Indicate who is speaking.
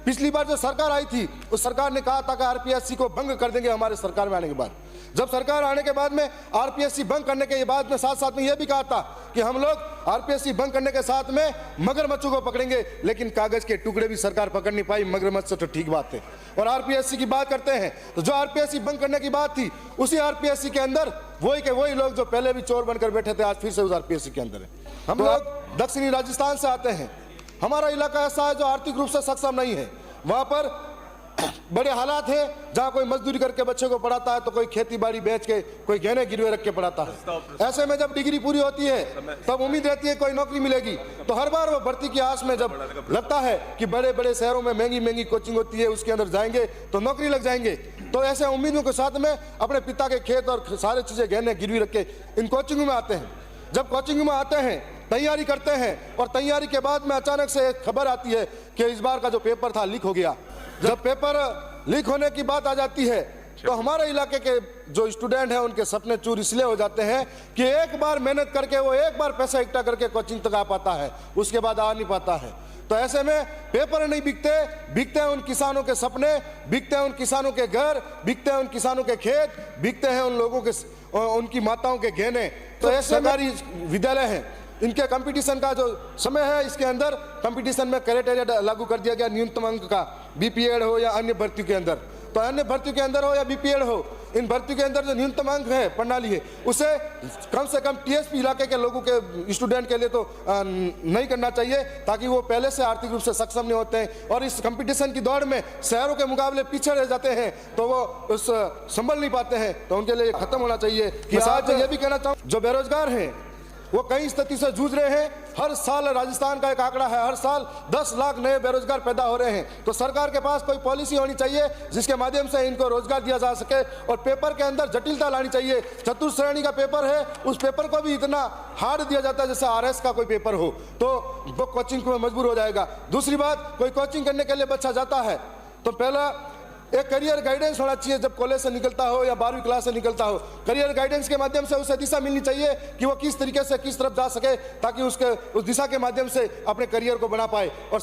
Speaker 1: पिछली बार जो सरकार आई थी उस सरकार ने कहा था कि आरपीएससी को भंग कर देंगे हमारे सरकार में आने के बाद। जब सरकार आने के बाद में आरपीएससी भंग करने के बाद में साथ साथ में यह भी कहा था कि हम लोग आरपीएससी भंग करने के साथ में मगरमच्छों को पकड़ेंगे, लेकिन कागज के टुकड़े भी सरकार पकड़ नहीं पाई। मगरमच्छ से तो ठीक बात है। और आरपीएससी की बात करते हैं तो जो आरपीएससी भंग करने की बात थी उसी आरपीएससी के अंदर वही के वही लोग जो पहले भी चोर बनकर बैठे थे आज फिर से उस आरपीएससी के अंदर है। हम लोग दक्षिणी राजस्थान से आते हैं। हमारा इलाका ऐसा है जो आर्थिक रूप से सक्षम नहीं है। वहां पर बड़े हालात हैं जहां कोई मजदूरी करके बच्चे को पढ़ाता है तो कोई खेती बाड़ी बेच के, कोई गहने गिरवे रख के पढ़ाता है। ऐसे में जब डिग्री पूरी होती है तब उम्मीद रहती है कोई नौकरी मिलेगी, तो हर बार वो भर्ती की आस में जब लगता है कि बड़े बड़े शहरों में महंगी महंगी कोचिंग होती है उसके अंदर जाएंगे तो नौकरी लग जाएंगे, तो ऐसे उम्मीदों के साथ में अपने पिता के खेत और सारी चीजें गहने गिरवी रख के इन कोचिंगों में आते हैं। जब कोचिंग में आते हैं, तैयारी करते हैं और तैयारी के बाद में अचानक से एक खबर आती है कि इस बार का जो पेपर था लीक हो गया। जब पेपर लीक होने की बात आ जाती है तो हमारे इलाके के जो स्टूडेंट हैं उनके सपने चूर इसलिए हो जाते हैं कि एक बार मेहनत करके वो एक बार पैसा इकट्ठा करके कोचिंग तक आ पाता है, उसके बाद आ नहीं पाता है। तो ऐसे में पेपर नहीं बिकते, बिकते हैं उन किसानों के सपने, बिकते हैं उन किसानों के घर, बिकते हैं उन किसानों के खेत, बिकते हैं उन लोगों के उनकी माताओं के गहने। तो ऐसे सरकारी विद्यालय हैं, इनके कंपटीशन का जो समय है इसके अंदर कंपटीशन में क्राइटेरिया लागू कर दिया गया न्यूनतम अंक का, बीपीएड हो या अन्य भर्ती के अंदर। तो अन्य भर्ती के अंदर हो या बीपीएड हो, इन भर्ती के अंदर जो न्यूनतम अंक है प्रणाली है उसे कम से कम टीएसपी इलाके के लोगों के स्टूडेंट के लिए तो नहीं करना चाहिए, ताकि वो पहले से आर्थिक रूप से सक्षम नहीं होते हैं और इस कंपटीशन की दौड़ में शहरों के मुकाबले पीछे रह जाते हैं तो वो उस संभल नहीं पाते हैं। तो उनके लिए खत्म होना चाहिए। कि साथ ये भी कहना चाहूँ जो बेरोजगार हैं वो कई स्थिति से जूझ रहे हैं। हर साल राजस्थान का एक आंकड़ा है, हर साल 10 लाख नए बेरोजगार पैदा हो रहे हैं। तो सरकार के पास कोई पॉलिसी होनी चाहिए जिसके माध्यम से इनको रोजगार दिया जा सके और पेपर के अंदर जटिलता लानी चाहिए। चतुर्थ श्रेणी का पेपर है, उस पेपर को भी इतना हार्ड दिया जाता है जैसे आरएस का कोई पेपर हो, तो वो कोचिंग में मजबूर हो जाएगा। दूसरी बात, कोई कोचिंग करने के लिए बच्चा जाता है तो पहला एक करियर गाइडेंस होना चाहिए। जब कॉलेज से निकलता हो या 12वीं क्लास से निकलता हो, करियर गाइडेंस के माध्यम से उसे दिशा मिलनी चाहिए कि वो किस तरीके से किस तरफ जा सके, ताकि उसके उस दिशा के माध्यम से अपने करियर को बना पाए। और